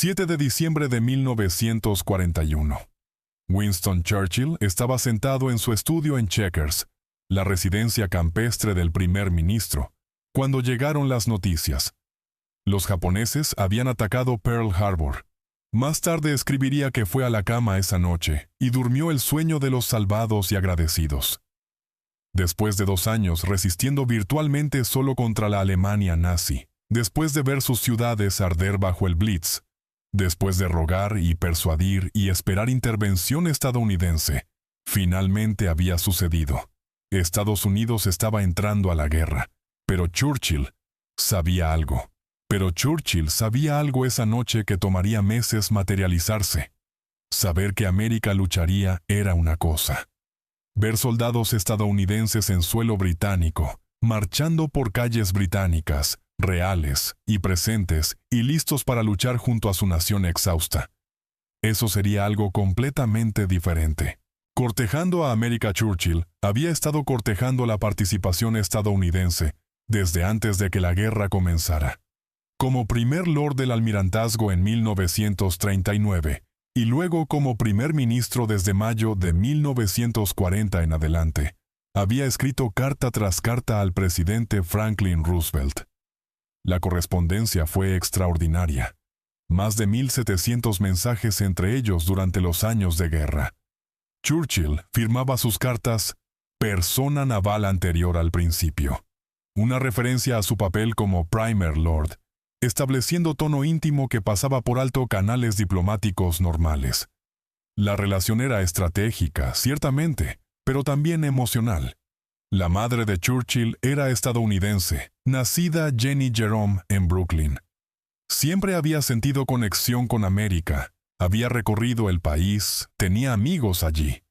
7 de diciembre de 1941. Winston Churchill estaba sentado en su estudio en Chequers, la residencia campestre del primer ministro, cuando llegaron las noticias. Los japoneses habían atacado Pearl Harbor. Más tarde escribiría que fue a la cama esa noche y durmió el sueño de los salvados y agradecidos. Después de 2 años resistiendo virtualmente solo contra la Alemania nazi, después de ver sus ciudades arder bajo el Blitz, después de rogar y persuadir y esperar intervención estadounidense, finalmente había sucedido. Estados Unidos estaba entrando a la guerra, pero Churchill sabía algo. Pero Churchill sabía algo esa noche que tomaría meses materializarse. Saber que América lucharía era una cosa. Ver soldados estadounidenses en suelo británico, marchando por calles británicas, reales y presentes y listos para luchar junto a su nación exhausta. Eso sería algo completamente diferente. Cortejando a América, Churchill había estado cortejando la participación estadounidense desde antes de que la guerra comenzara. Como primer lord del almirantazgo en 1939 y luego como primer ministro desde mayo de 1940 en adelante, había escrito carta tras carta al presidente Franklin Roosevelt. La correspondencia fue extraordinaria. Más de 1,700 mensajes entre ellos durante los años de guerra. Churchill firmaba sus cartas persona naval anterior al principio, una referencia a su papel como Primer Lord, estableciendo tono íntimo que pasaba por alto canales diplomáticos normales. La relación era estratégica, ciertamente, pero también emocional. La madre de Churchill era estadounidense, nacida Jenny Jerome en Brooklyn. Siempre había sentido conexión con América, había recorrido el país, tenía amigos allí.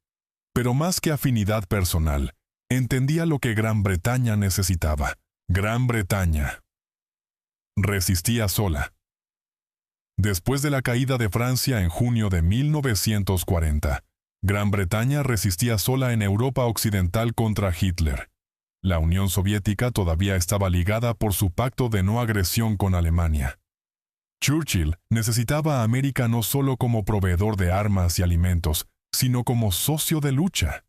Pero más que afinidad personal, entendía lo que Gran Bretaña necesitaba. Gran Bretaña resistía sola. Después de la caída de Francia en junio de 1940, Gran Bretaña resistía sola en Europa Occidental contra Hitler. La Unión Soviética todavía estaba ligada por su pacto de no agresión con Alemania. Churchill necesitaba a América no solo como proveedor de armas y alimentos, sino como socio de lucha.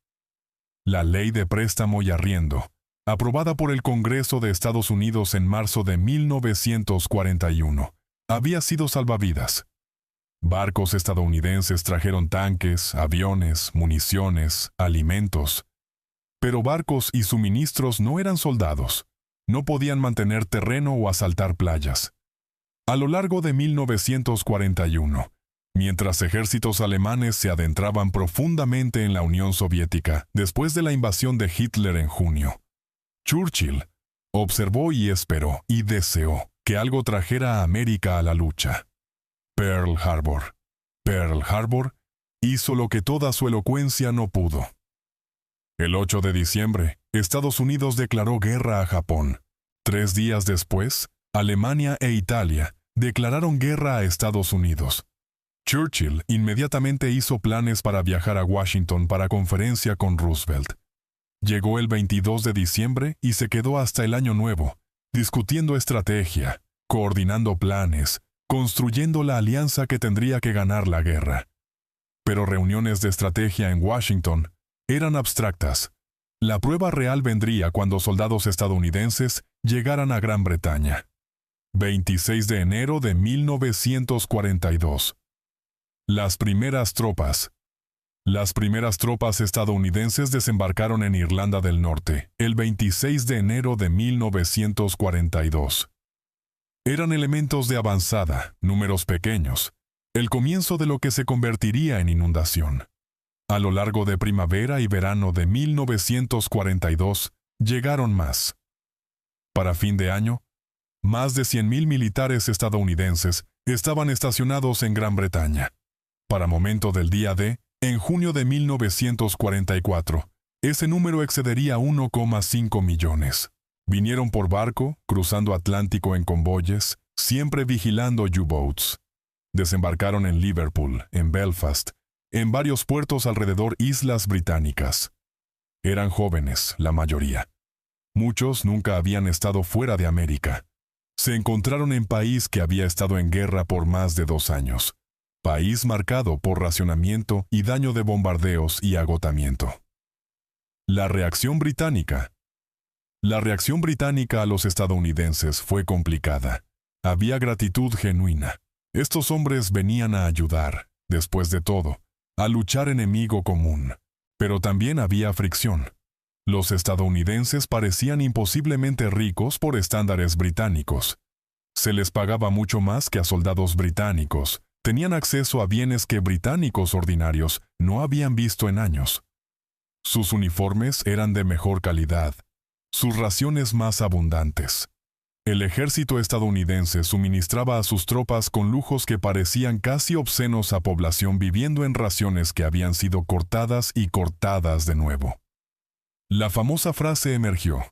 La Ley de Préstamo y Arriendo, aprobada por el Congreso de Estados Unidos en marzo de 1941, había sido salvavidas. Barcos estadounidenses trajeron tanques, aviones, municiones, alimentos. Pero barcos y suministros no eran soldados. No podían mantener terreno o asaltar playas. A lo largo de 1941, mientras ejércitos alemanes se adentraban profundamente en la Unión Soviética después de la invasión de Hitler en junio, Churchill observó y esperó y deseó que algo trajera a América a la lucha. Pearl Harbor. Pearl Harbor hizo lo que toda su elocuencia no pudo. El 8 de diciembre, Estados Unidos declaró guerra a Japón. 3 días después, Alemania e Italia declararon guerra a Estados Unidos. Churchill inmediatamente hizo planes para viajar a Washington para conferencia con Roosevelt. Llegó el 22 de diciembre y se quedó hasta el Año Nuevo, discutiendo estrategia, coordinando planes, construyendo la alianza que tendría que ganar la guerra. Pero reuniones de estrategia en Washington eran abstractas. La prueba real vendría cuando soldados estadounidenses llegaran a Gran Bretaña. 26 de enero de 1942. Las primeras tropas estadounidenses desembarcaron en Irlanda del Norte el 26 de enero de 1942. Eran elementos de avanzada, números pequeños, el comienzo de lo que se convertiría en inundación. A lo largo de primavera y verano de 1942 llegaron más. Para fin de año, más de 100,000 militares estadounidenses estaban estacionados en Gran Bretaña. Para momento del día D, en junio de 1944, ese número excedería 1,5 millones. Vinieron por barco, cruzando Atlántico en convoyes, siempre vigilando U-boats. Desembarcaron en Liverpool, en Belfast, en varios puertos alrededor islas británicas. Eran jóvenes, la mayoría. Muchos nunca habían estado fuera de América. Se encontraron en país que había estado en guerra por más de 2 años. País marcado por racionamiento y daño de bombardeos y agotamiento. La reacción británica. La reacción británica a los estadounidenses fue complicada. Había gratitud genuina. Estos hombres venían a ayudar, después de todo, a luchar enemigo común. Pero también había fricción. Los estadounidenses parecían imposiblemente ricos por estándares británicos. Se les pagaba mucho más que a soldados británicos. Tenían acceso a bienes que británicos ordinarios no habían visto en años. Sus uniformes eran de mejor calidad, sus raciones más abundantes. El ejército estadounidense suministraba a sus tropas con lujos que parecían casi obscenos a población viviendo en raciones que habían sido cortadas y cortadas de nuevo. La famosa frase emergió: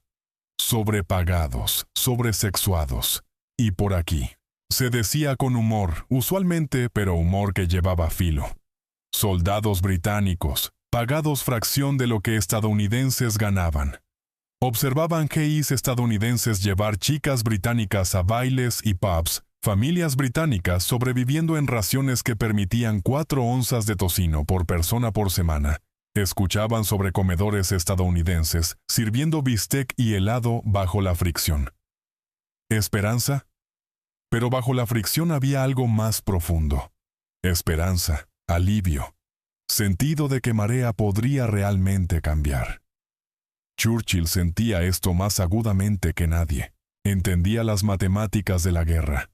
sobrepagados, sobresexuados. Y por aquí. Se decía con humor, usualmente, pero humor que llevaba filo. Soldados británicos, pagados fracción de lo que estadounidenses ganaban. Observaban GIs estadounidenses llevar chicas británicas a bailes y pubs, familias británicas sobreviviendo en raciones que permitían 4 onzas de tocino por persona por semana. Escuchaban sobre comedores estadounidenses sirviendo bistec y helado bajo la fricción. ¿Esperanza? Pero bajo la fricción había algo más profundo. Esperanza, alivio, sentido de que marea podría realmente cambiar. Churchill sentía esto más agudamente que nadie. Entendía las matemáticas de la guerra.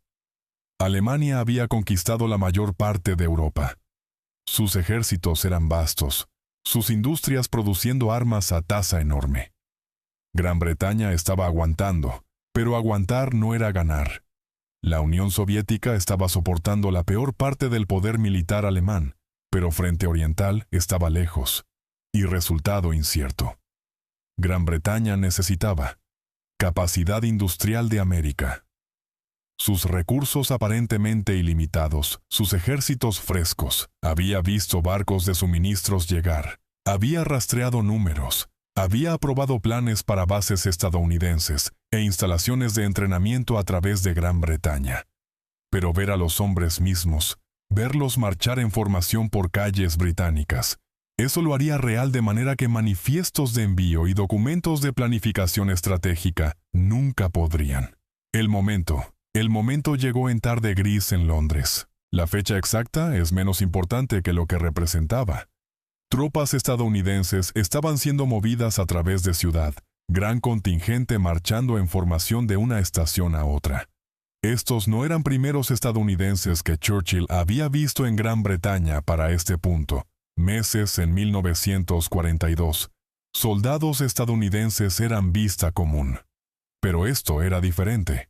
Alemania había conquistado la mayor parte de Europa. Sus ejércitos eran vastos, sus industrias produciendo armas a tasa enorme. Gran Bretaña estaba aguantando, pero aguantar no era ganar. La Unión Soviética estaba soportando la peor parte del poder militar alemán, pero Frente Oriental estaba lejos, y resultado incierto. Gran Bretaña necesitaba capacidad industrial de América. Sus recursos aparentemente ilimitados, sus ejércitos frescos, había visto barcos de suministros llegar, había rastreado números, había aprobado planes para bases estadounidenses e instalaciones de entrenamiento a través de Gran Bretaña. Pero ver a los hombres mismos, verlos marchar en formación por calles británicas, eso lo haría real de manera que manifiestos de envío y documentos de planificación estratégica nunca podrían. El momento llegó en tarde gris en Londres. La fecha exacta es menos importante que lo que representaba. Tropas estadounidenses estaban siendo movidas a través de ciudad, gran contingente marchando en formación de una estación a otra. Estos no eran primeros estadounidenses que Churchill había visto en Gran Bretaña para este punto. Meses en 1942, soldados estadounidenses eran vista común. Pero esto era diferente.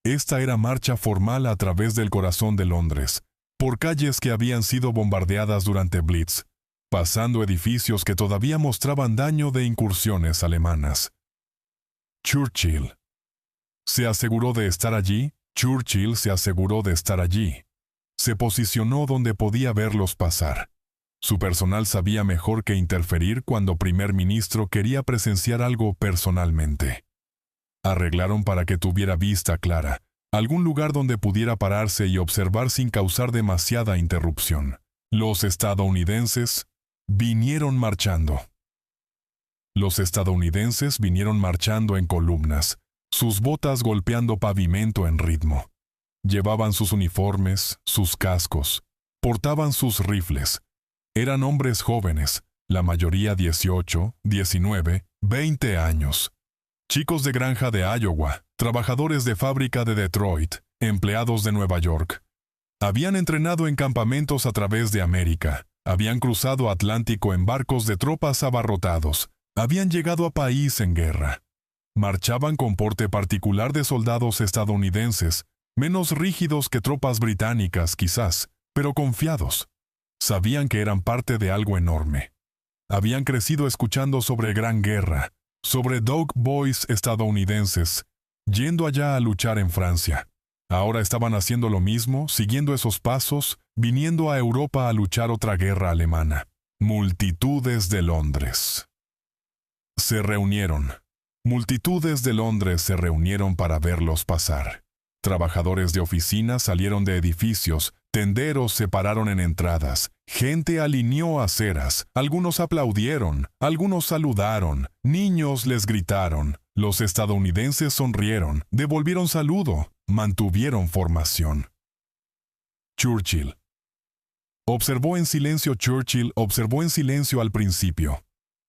Esta era marcha formal a través del corazón de Londres, por calles que habían sido bombardeadas durante Blitz, pasando edificios que todavía mostraban daño de incursiones alemanas. Churchill se aseguró de estar allí. Churchill se aseguró de estar allí. Se posicionó donde podía verlos pasar. Su personal sabía mejor que interferir cuando primer ministro quería presenciar algo personalmente. Arreglaron para que tuviera vista clara, algún lugar donde pudiera pararse y observar sin causar demasiada interrupción. Los estadounidenses vinieron marchando. Los estadounidenses vinieron marchando en columnas, sus botas golpeando pavimento en ritmo. Llevaban sus uniformes, sus cascos, portaban sus rifles. Eran hombres jóvenes, la mayoría 18, 19, 20 años. Chicos de granja de Iowa, trabajadores de fábrica de Detroit, empleados de Nueva York. Habían entrenado en campamentos a través de América, habían cruzado Atlántico en barcos de tropas abarrotados, habían llegado a país en guerra. Marchaban con porte particular de soldados estadounidenses, menos rígidos que tropas británicas quizás, pero confiados. Sabían que eran parte de algo enorme. Habían crecido escuchando sobre Gran Guerra, sobre Dog Boys estadounidenses, yendo allá a luchar en Francia. Ahora estaban haciendo lo mismo, siguiendo esos pasos, viniendo a Europa a luchar otra guerra alemana. Multitudes de Londres. Se reunieron. Multitudes de Londres se reunieron para verlos pasar. Trabajadores de oficinas salieron de edificios, tenderos se pararon en entradas, gente alineó aceras, algunos aplaudieron, algunos saludaron, niños les gritaron, los estadounidenses sonrieron, devolvieron saludo, mantuvieron formación. Churchill. Observó en silencio al principio.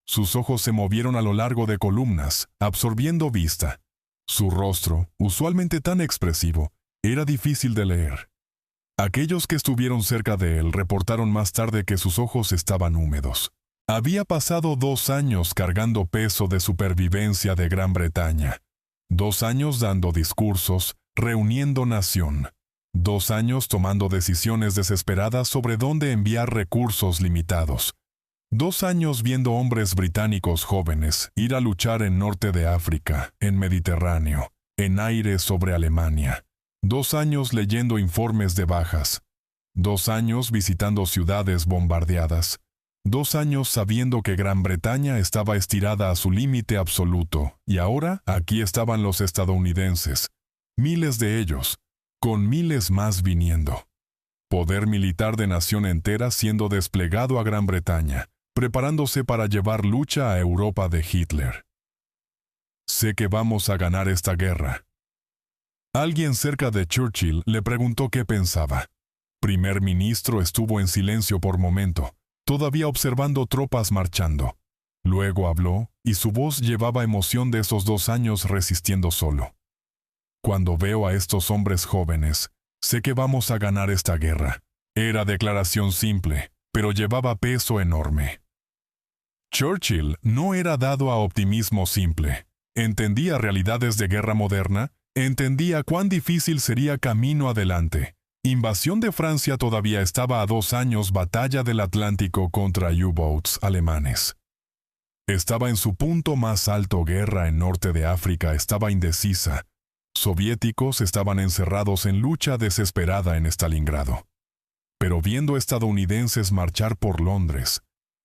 Sus ojos se movieron a lo largo de columnas, absorbiendo vista. Su rostro, usualmente tan expresivo, era difícil de leer. Aquellos que estuvieron cerca de él reportaron más tarde que sus ojos estaban húmedos. Había pasado 2 años cargando peso de supervivencia de Gran Bretaña. 2 años dando discursos, reuniendo nación. 2 años tomando decisiones desesperadas sobre dónde enviar recursos limitados. 2 años viendo hombres británicos jóvenes ir a luchar en norte de África, en Mediterráneo, en aire sobre Alemania. 2 años leyendo informes de bajas. 2 años visitando ciudades bombardeadas. 2 años sabiendo que Gran Bretaña estaba estirada a su límite absoluto, y ahora aquí estaban los estadounidenses, miles de ellos, con miles más viniendo. Poder militar de nación entera siendo desplegado a Gran Bretaña, preparándose para llevar lucha a Europa de Hitler. Sé que vamos a ganar esta guerra. Alguien cerca de Churchill le preguntó qué pensaba. Primer ministro estuvo en silencio por momento, todavía observando tropas marchando. Luego habló, y su voz llevaba emoción de esos 2 años resistiendo solo. Cuando veo a estos hombres jóvenes, sé que vamos a ganar esta guerra. Era declaración simple, pero llevaba peso enorme. Churchill no era dado a optimismo simple. Entendía realidades de guerra moderna, entendía cuán difícil sería camino adelante. Invasión de Francia todavía estaba a 2 años batalla del Atlántico contra U-boats alemanes. Estaba en su punto más alto guerra en norte de África estaba indecisa. Soviéticos estaban encerrados en lucha desesperada en Stalingrado. Pero viendo estadounidenses marchar por Londres,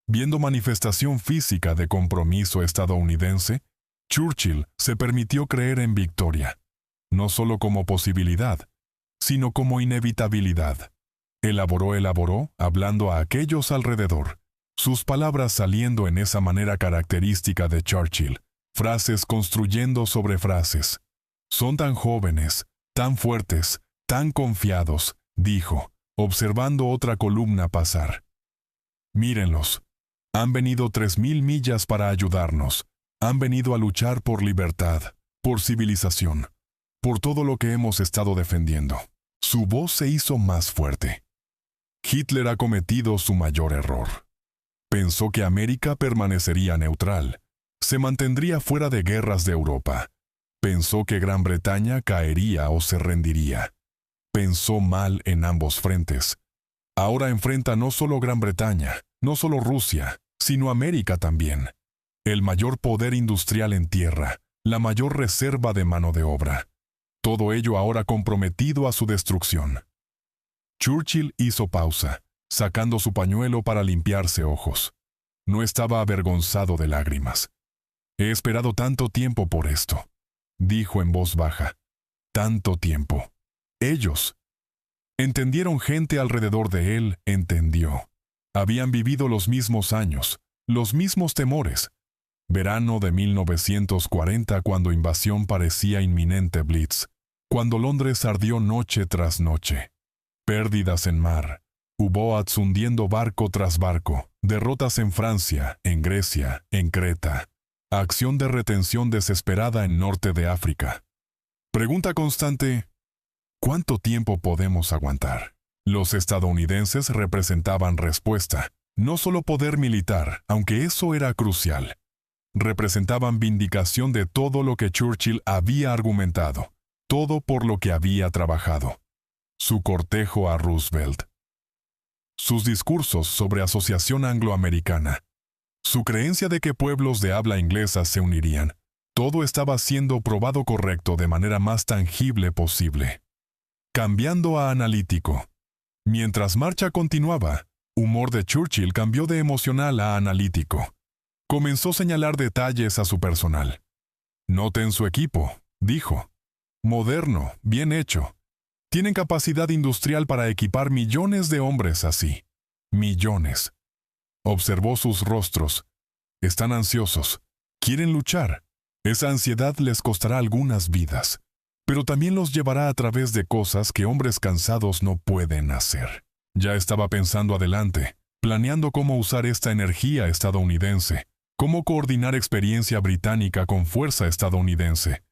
viendo manifestación física de compromiso estadounidense, Churchill se permitió creer en victoria, no solo como posibilidad, sino como inevitabilidad. Elaboró, hablando a aquellos alrededor, sus palabras saliendo en esa manera característica de Churchill, frases construyendo sobre frases. Son tan jóvenes, tan fuertes, tan confiados, dijo, observando otra columna pasar. Mírenlos. Han venido 3000 millas para ayudarnos. Han venido a luchar por libertad, por civilización, por todo lo que hemos estado defendiendo. Su voz se hizo más fuerte. Hitler ha cometido su mayor error. Pensó que América permanecería neutral, se mantendría fuera de guerras de Europa. Pensó que Gran Bretaña caería o se rendiría. Pensó mal en ambos frentes. Ahora enfrenta no solo Gran Bretaña, no solo Rusia, sino América también. El mayor poder industrial en tierra, la mayor reserva de mano de obra. Todo ello ahora comprometido a su destrucción. Churchill hizo pausa, sacando su pañuelo para limpiarse ojos. No estaba avergonzado de lágrimas. He esperado tanto tiempo por esto, dijo en voz baja. Tanto tiempo. Ellos. Entendieron gente alrededor de él, entendió. Habían vivido los mismos años, los mismos temores. Verano de 1940 cuando invasión parecía inminente blitz, cuando Londres ardió noche tras noche. Pérdidas en mar, U-boats hundiendo barco tras barco, derrotas en Francia, en Grecia, en Creta. Acción de retención desesperada en norte de África. Pregunta constante, ¿cuánto tiempo podemos aguantar? Los estadounidenses representaban respuesta, no solo poder militar, aunque eso era crucial. Representaban vindicación de todo lo que Churchill había argumentado, todo por lo que había trabajado. Su cortejo a Roosevelt. Sus discursos sobre asociación angloamericana. Su creencia de que pueblos de habla inglesa se unirían. Todo estaba siendo probado correcto de manera más tangible posible. Cambiando a analítico. Mientras marcha continuaba, humor de Churchill cambió de emocional a analítico. Comenzó a señalar detalles a su personal. Noten su equipo, dijo. moderno, bien hecho. Tienen capacidad industrial para equipar millones de hombres así. Millones. Observó sus rostros. Están ansiosos. Quieren luchar. Esa ansiedad les costará algunas vidas, pero también los llevará a través de cosas que hombres cansados no pueden hacer. Ya estaba pensando adelante, planeando cómo usar esta energía estadounidense, cómo coordinar experiencia británica con fuerza estadounidense.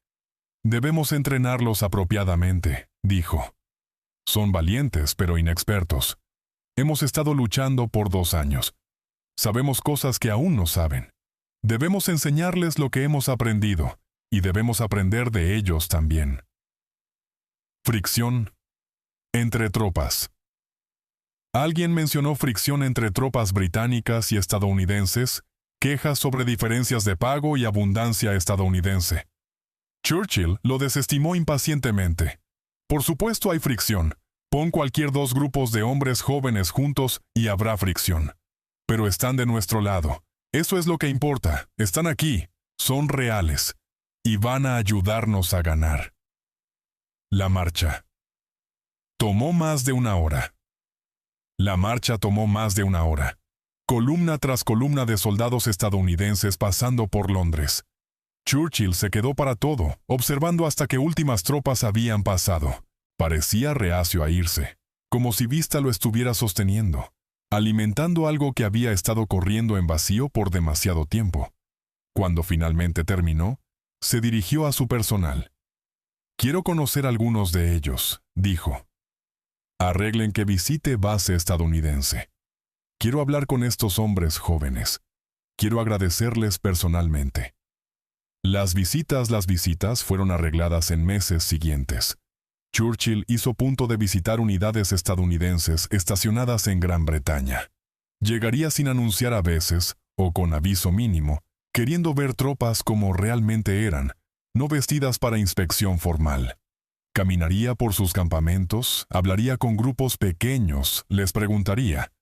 Debemos entrenarlos apropiadamente, dijo. Son valientes, pero inexpertos. Hemos estado luchando por 2 años. Sabemos cosas que aún no saben. Debemos enseñarles lo que hemos aprendido, y debemos aprender de ellos también. Fricción entre tropas. Alguien mencionó fricción entre tropas británicas y estadounidenses, quejas sobre diferencias de pago y abundancia estadounidense. Churchill lo desestimó impacientemente. Por supuesto hay fricción. Pon cualquier 2 grupos de hombres jóvenes juntos y habrá fricción. Pero están de nuestro lado. Eso es lo que importa. Están aquí. Son reales. Y van a ayudarnos a ganar. La marcha. Tomó más de 1 hora. La marcha tomó más de 1 hora. Columna tras columna de soldados estadounidenses pasando por Londres. Churchill se quedó para todo, observando hasta que últimas tropas habían pasado. Parecía reacio a irse, como si Vista lo estuviera sosteniendo, alimentando algo que había estado corriendo en vacío por demasiado tiempo. Cuando finalmente terminó, se dirigió a su personal. «Quiero conocer a algunos de ellos», dijo. «Arreglen que visite base estadounidense. Quiero hablar con estos hombres jóvenes. Quiero agradecerles personalmente». Las visitas fueron arregladas en meses siguientes. Churchill hizo punto de visitar unidades estadounidenses estacionadas en Gran Bretaña. Llegaría sin anunciar a veces, o con aviso mínimo, queriendo ver tropas como realmente eran, no vestidas para inspección formal. Caminaría por sus campamentos, hablaría con grupos pequeños, les preguntaría,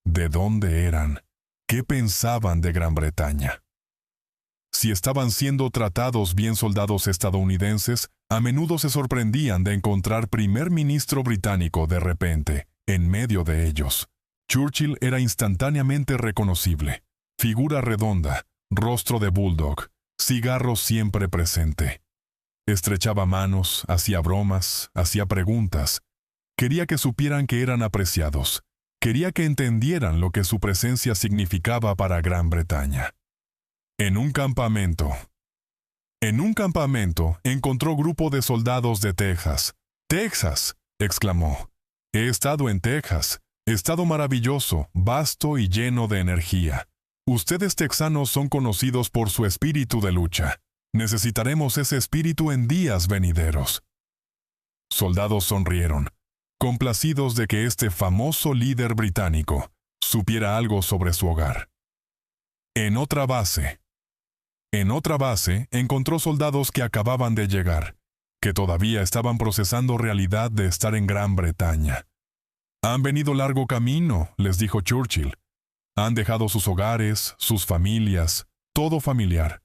¿de dónde eran? ¿Qué pensaban de Gran Bretaña? Si estaban siendo tratados bien soldados estadounidenses, a menudo se sorprendían de encontrar primer ministro británico de repente, en medio de ellos. Churchill era instantáneamente reconocible. Figura redonda, rostro de bulldog, cigarro siempre presente. Estrechaba manos, hacía bromas, hacía preguntas. Quería que supieran que eran apreciados. Quería que entendieran lo que su presencia significaba para Gran Bretaña. En un campamento encontró grupo de soldados de Texas. «¡Texas!», exclamó. «He estado en Texas. Estado maravilloso, vasto y lleno de energía. Ustedes texanos son conocidos por su espíritu de lucha. Necesitaremos ese espíritu en días venideros». Soldados sonrieron, complacidos de que este famoso líder británico supiera algo sobre su hogar. En otra base encontró soldados que acababan de llegar, que todavía estaban procesando realidad de estar en Gran Bretaña. «Han venido largo camino», les dijo Churchill. «Han dejado sus hogares, sus familias, todo familiar.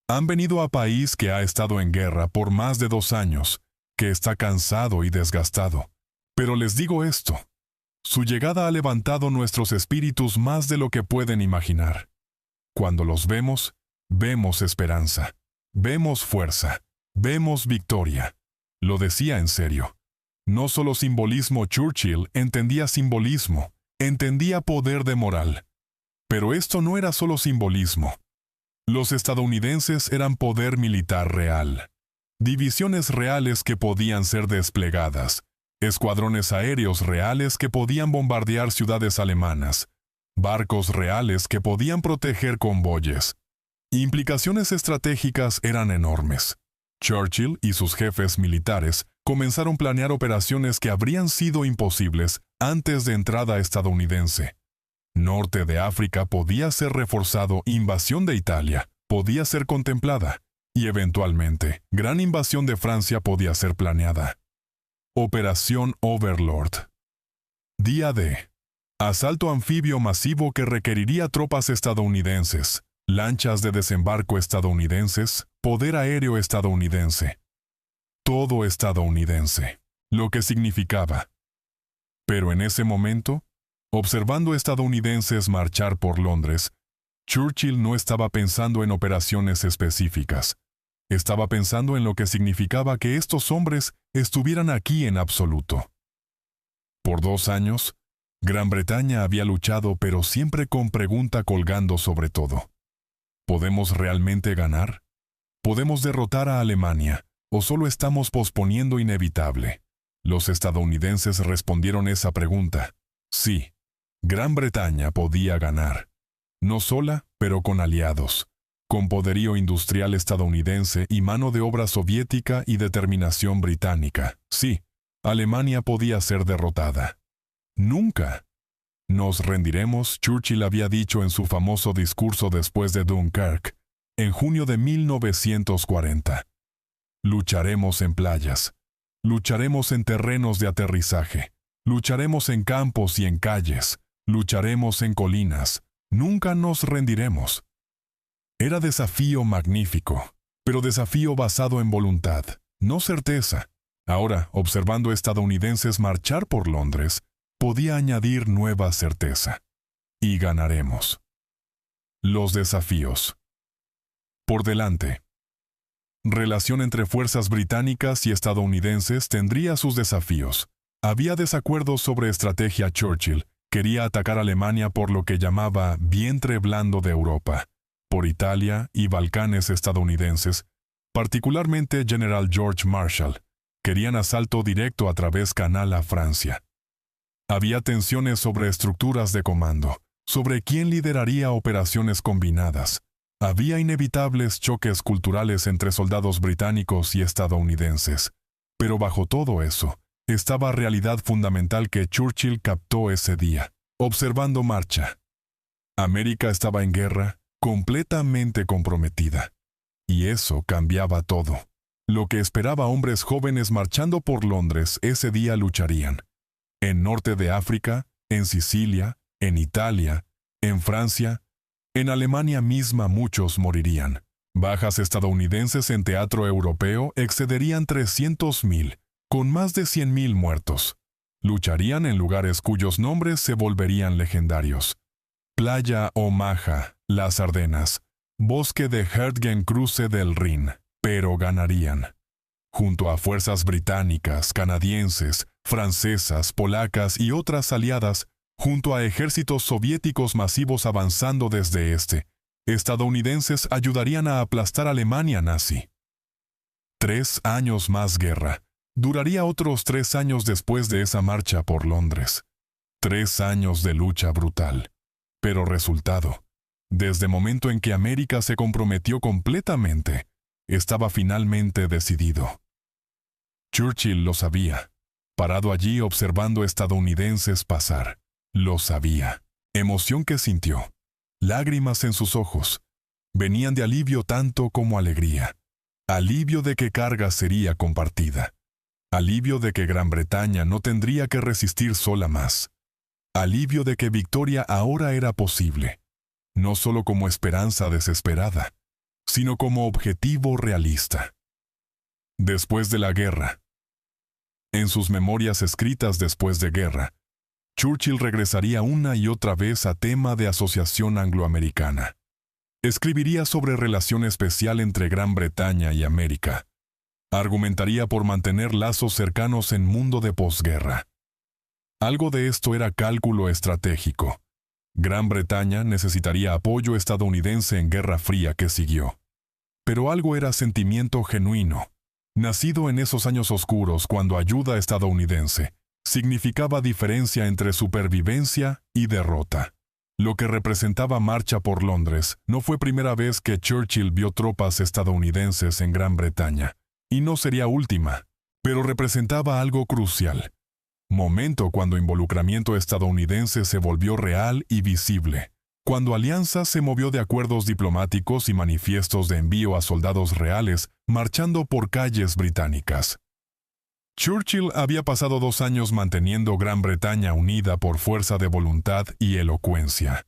Han venido a país que ha estado en guerra por más de 2 años, que está cansado y desgastado. Pero les digo esto, su llegada ha levantado nuestros espíritus más de lo que pueden imaginar. Cuando los vemos esperanza, vemos fuerza, vemos victoria». Lo decía en serio. No solo simbolismo. Churchill entendía simbolismo, entendía poder de moral. Pero esto no era solo simbolismo. Los estadounidenses eran poder militar real. Divisiones reales que podían ser desplegadas, escuadrones aéreos reales que podían bombardear ciudades alemanas, barcos reales que podían proteger convoyes. Implicaciones estratégicas eran enormes. Churchill y sus jefes militares comenzaron a planear operaciones que habrían sido imposibles antes de entrada estadounidense. Norte de África podía ser reforzado, invasión de Italia podía ser contemplada, y eventualmente, gran invasión de Francia podía ser planeada. Operación Overlord. Día D. Asalto anfibio masivo que requeriría tropas estadounidenses, lanchas de desembarco estadounidenses, poder aéreo estadounidense. todo estadounidense, lo que significaba. Pero en ese momento, observando estadounidenses marchar por Londres, Churchill no estaba pensando en operaciones específicas. Estaba pensando en lo que significaba que estos hombres estuvieran aquí en absoluto. Por 2 años, Gran Bretaña había luchado, pero siempre con pregunta colgando sobre todo. ¿Podemos realmente ganar? ¿Podemos derrotar a Alemania? ¿O solo estamos posponiendo inevitable? Los estadounidenses respondieron esa pregunta. Sí, Gran Bretaña podía ganar. No sola, pero con aliados, con poderío industrial estadounidense y mano de obra soviética y determinación británica. Sí, Alemania podía ser derrotada. Nunca. Nos rendiremos, Churchill había dicho en su famoso discurso después de Dunkirk, en junio de 1940. Lucharemos en playas. Lucharemos en terrenos de aterrizaje. Lucharemos en campos y en calles. Lucharemos en colinas. Nunca nos rendiremos. Era desafío magnífico, pero desafío basado en voluntad, no certeza. Ahora, observando estadounidenses marchar por Londres, podía añadir nueva certeza. Y ganaremos. Los desafíos. Por delante. Relación entre fuerzas británicas y estadounidenses tendría sus desafíos. Había desacuerdos sobre estrategia. Churchill quería atacar a Alemania por lo que llamaba vientre blando de Europa, por Italia y Balcanes estadounidenses, particularmente General George Marshall, querían asalto directo a través canal a Francia. Había tensiones sobre estructuras de comando, sobre quién lideraría operaciones combinadas. Había inevitables choques culturales entre soldados británicos y estadounidenses. Pero bajo todo eso, estaba realidad fundamental que Churchill captó ese día, observando marcha. América estaba en guerra, completamente comprometida. Y eso cambiaba todo. Lo que esperaba hombres jóvenes marchando por Londres ese día lucharían. En norte de África, en Sicilia, en Italia, en Francia, en Alemania misma muchos morirían. Bajas estadounidenses en teatro europeo excederían 300.000, con más de 100.000 muertos. Lucharían en lugares cuyos nombres se volverían legendarios. Playa Omaha, las Ardenas, bosque de Hertgen-Cruce del Rin, pero ganarían. Junto a fuerzas británicas, canadienses, francesas, polacas y otras aliadas, junto a ejércitos soviéticos masivos avanzando desde este, estadounidenses ayudarían a aplastar a Alemania nazi. 3 años más guerra. Duraría otros 3 años después de esa marcha por Londres. 3 años de lucha brutal. Pero resultado. Desde el momento en que América se comprometió completamente, estaba finalmente decidido. Churchill lo sabía. Parado allí observando estadounidenses pasar. Lo sabía. Emoción que sintió. Lágrimas en sus ojos. Venían de alivio tanto como alegría. Alivio de que carga sería compartida. Alivio de que Gran Bretaña no tendría que resistir sola más. Alivio de que victoria ahora era posible. No solo como esperanza desesperada, sino como objetivo realista. Después de la guerra. En sus memorias escritas después de guerra, Churchill regresaría una y otra vez a tema de asociación angloamericana. Escribiría sobre relación especial entre Gran Bretaña y América. Argumentaría por mantener lazos cercanos en mundo de posguerra. Algo de esto era cálculo estratégico. Gran Bretaña necesitaría apoyo estadounidense en Guerra Fría que siguió. Pero algo era sentimiento genuino, nacido en esos años oscuros cuando ayuda estadounidense significaba diferencia entre supervivencia y derrota. Lo que representaba marcha por Londres no fue primera vez que Churchill vio tropas estadounidenses en Gran Bretaña, y no sería última, pero representaba algo crucial. Momento cuando involucramiento estadounidense se volvió real y visible, cuando Alianza se movió de acuerdos diplomáticos y manifiestos de envío a soldados reales marchando por calles británicas. Churchill había pasado 2 años manteniendo Gran Bretaña unida por fuerza de voluntad y elocuencia.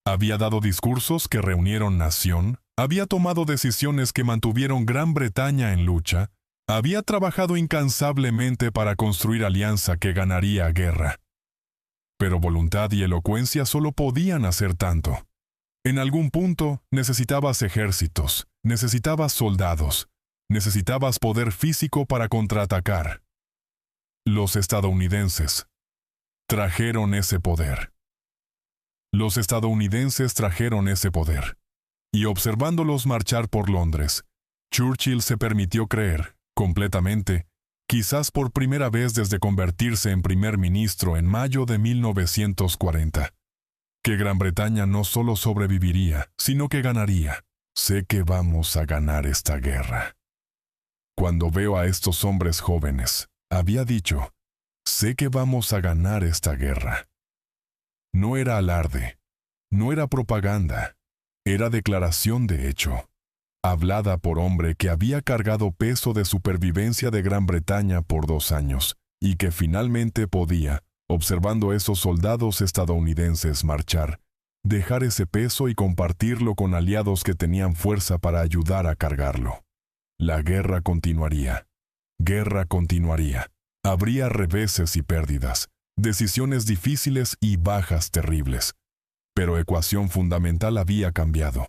Había dado discursos que reunieron nación, había tomado decisiones que mantuvieron Gran Bretaña en lucha, Había trabajado incansablemente para construir alianza que ganaría guerra. Pero voluntad y elocuencia solo podían hacer tanto. En algún punto necesitabas ejércitos, necesitabas soldados, necesitabas poder físico para contraatacar. Los estadounidenses trajeron ese poder. Los estadounidenses trajeron ese poder. Y observándolos marchar por Londres, Churchill se permitió creer, completamente, quizás por primera vez desde convertirse en primer ministro en mayo de 1940, que Gran Bretaña no solo sobreviviría, sino que ganaría. Sé que vamos a ganar esta guerra. Cuando veo a estos hombres jóvenes, había dicho, sé que vamos a ganar esta guerra. No era alarde, no era propaganda, era declaración de hecho, hablada por hombre que había cargado peso de supervivencia de Gran Bretaña por 2 años, y que finalmente podía, observando esos soldados estadounidenses marchar, dejar ese peso y compartirlo con aliados que tenían fuerza para ayudar a cargarlo. La guerra continuaría. Guerra continuaría. Habría reveses y pérdidas, decisiones difíciles y bajas terribles. Pero ecuación fundamental había cambiado.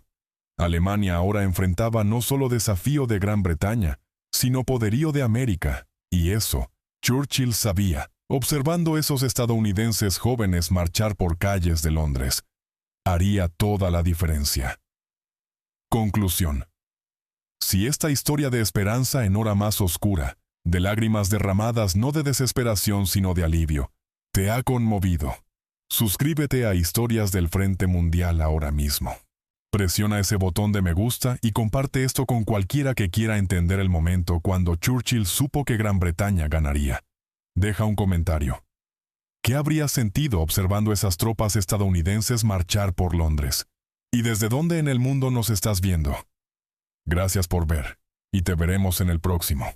Alemania ahora enfrentaba no solo desafío de Gran Bretaña, sino poderío de América, y eso, Churchill sabía, observando esos estadounidenses jóvenes marchar por calles de Londres. Haría toda la diferencia. Conclusión. Si esta historia de esperanza en hora más oscura, de lágrimas derramadas no de desesperación sino de alivio, te ha conmovido, suscríbete a Historias del Frente Mundial ahora mismo. Presiona ese botón de me gusta y comparte esto con cualquiera que quiera entender el momento cuando Churchill supo que Gran Bretaña ganaría. Deja un comentario. ¿Qué habrías sentido observando esas tropas estadounidenses marchar por Londres? ¿Y desde dónde en el mundo nos estás viendo? Gracias por ver, y te veremos en el próximo.